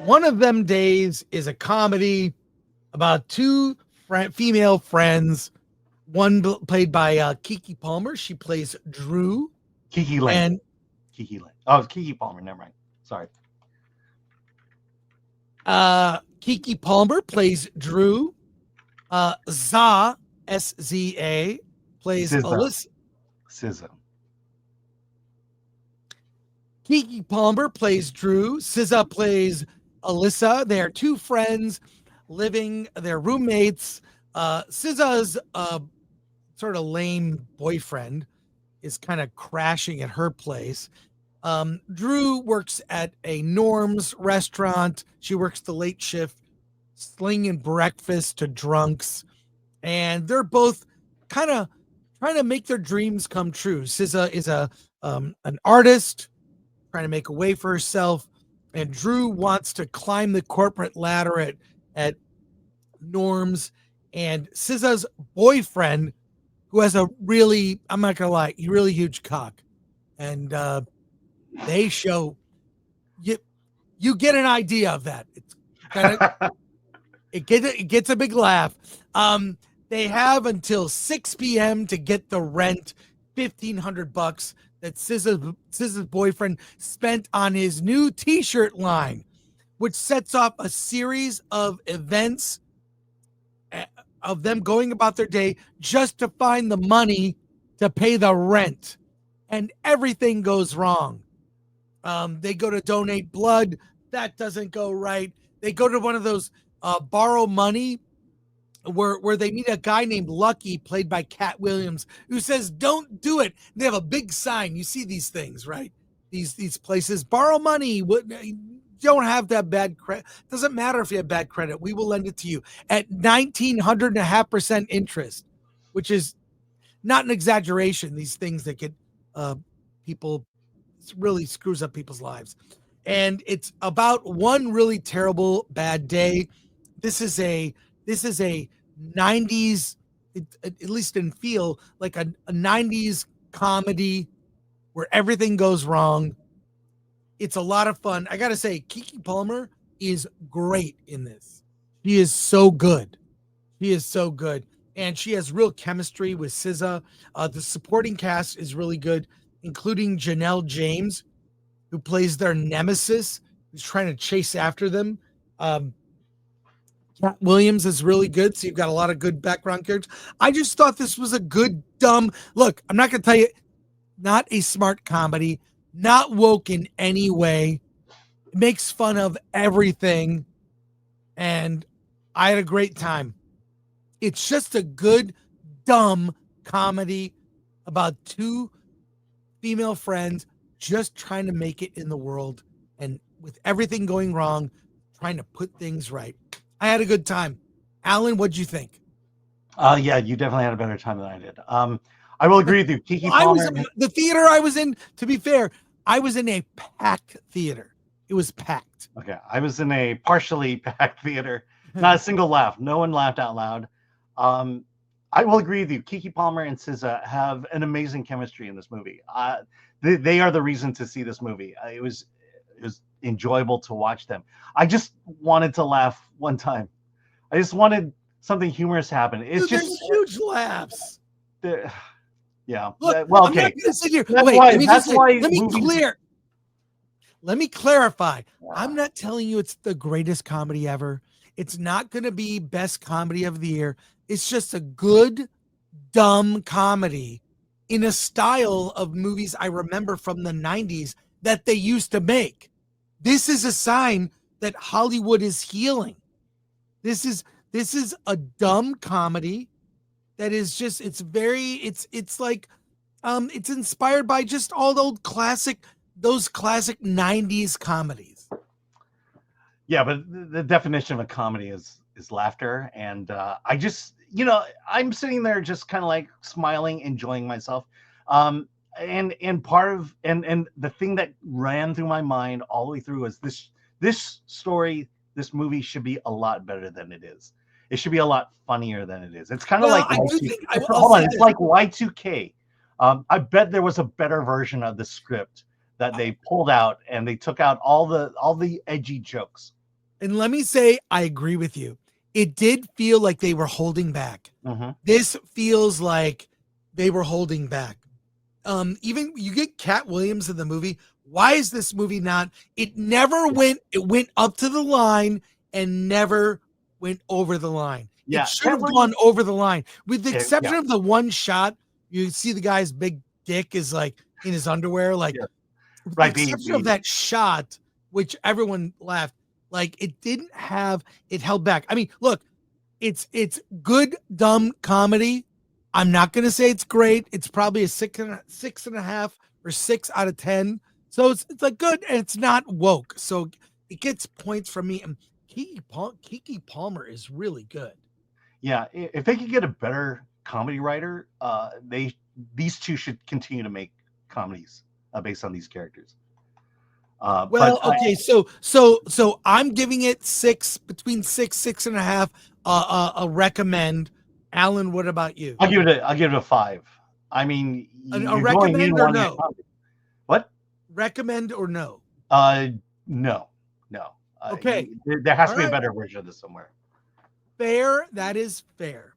One of Them Days is a comedy about two female friends. One played by Kiki Palmer. She plays Drew. Kiki Lane. And Kiki Lane. Oh, it's Kiki Palmer. Never mind. Sorry. Kiki Palmer plays Drew. Za, S-Z-A, plays Alyssa. SZA. Kiki Palmer plays Drew. SZA plays Alyssa. They're two friends living, they're roommates. SZA's sort of lame boyfriend is kind of crashing at her place. Drew works at a Norm's restaurant. She works the late shift, slinging breakfast to drunks. And they're both kind of trying to make their dreams come true. SZA is an artist trying to make a way for herself, and Drew wants to climb the corporate ladder at Norm's. And SZA's boyfriend, who has a really, I'm not gonna lie, really huge cock, and they show you get an idea of that. It's kind of it gets a big laugh. They have until 6 p.m. to get the rent, $1,500 that SZA's boyfriend spent on his new T-shirt line, which sets off a series of events of them going about their day just to find the money to pay the rent, and everything goes wrong. They go to donate blood, that doesn't go right. They go to one of those borrow money where they meet a guy named Lucky, played by Cat Williams, who says, "Don't do it." They have a big sign. You see these things, right? These places, borrow money. Don't have that bad credit. Doesn't matter if you have bad credit. We will lend it to you at 1,900.5% interest, which is not an exaggeration. These things that get people, it really screws up people's lives. And it's about one really terrible bad day. This is a 90s, at least in feel, like a 90s comedy where everything goes wrong. It's a lot of fun. I got to say, Kiki Palmer is great in this. She is so good. She is so good. And she has real chemistry with SZA. The supporting cast is really good, including Janelle James, who plays their nemesis, who's trying to chase after them. Cat Williams is really good, so you've got a lot of good background characters. I just thought this was a good, dumb look. I'm not going to tell you, not a smart comedy, not woke in any way. It makes fun of everything, and I had a great time. It's just a good, dumb comedy about two female friends just trying to make it in the world, and with everything going wrong, trying to put things right. I had a good time. Alan, what'd you think? Yeah, you definitely had a better time than I did. I will agree with you. Kiki Palmer. The theater I was in, to be fair, I was in a packed theater. It was packed. Okay, I was in a partially packed theater. Not a single laugh. No one laughed out loud. I will agree with you. Kiki Palmer and SZA have an amazing chemistry in this movie. They are the reason to see this movie. It was enjoyable to watch them. I just wanted to laugh one time. I just wanted something humorous to happen. It's Dude, just huge laughs. Yeah. Look, well, I'm okay. not gonna sit here. That's Wait, why, let me clarify. I'm not telling you it's the greatest comedy ever. It's not going to be best comedy of the year. It's just a good, dumb comedy in a style of movies I remember from the 90s that they used to make. This is a sign that Hollywood is healing. This is a dumb comedy that is just, it's like, it's inspired by just all those classic 90s comedies. Yeah, but the definition of a comedy is laughter. And I just, I'm sitting there just kind of like smiling, enjoying myself. And part of, and the thing that ran through my mind all the way through is this story, this movie should be a lot better than it is. It should be a lot funnier than it is. It's kind of like it's like Y2K. I bet there was a better version of the script that they pulled out, and they took out all the edgy jokes. And let me say, I agree with you. It did feel like they were holding back. Mm-hmm. This feels like they were holding back. Even you get Cat Williams in the movie. Why is this movie not? It never went. It went up to the line and never went over the line. Yeah, It should Cat have Williams. gone over the line, with the Yeah, exception yeah, of the one shot. You see the guy's big dick is like in his underwear, like yeah. with the Right. exception of that shot, which everyone laughed. Like it didn't have. It held back. I mean, look, it's good dumb comedy. I'm not gonna say it's great. It's probably a six and a half or 6 out of 10. So it's like good and it's not woke. So it gets points from me. And Kiki Palmer is really good. Yeah, if they could get a better comedy writer, these two should continue to make comedies based on these characters. Well, okay, so I'm giving it between 6 and a half. A recommend. Alan, what about you? I'll give it a 5. I mean, A you're going in recommend or wanting a no? comedy. What? Recommend or no? No. Okay. There has All to be a right. better version of this somewhere. Fair. That is fair.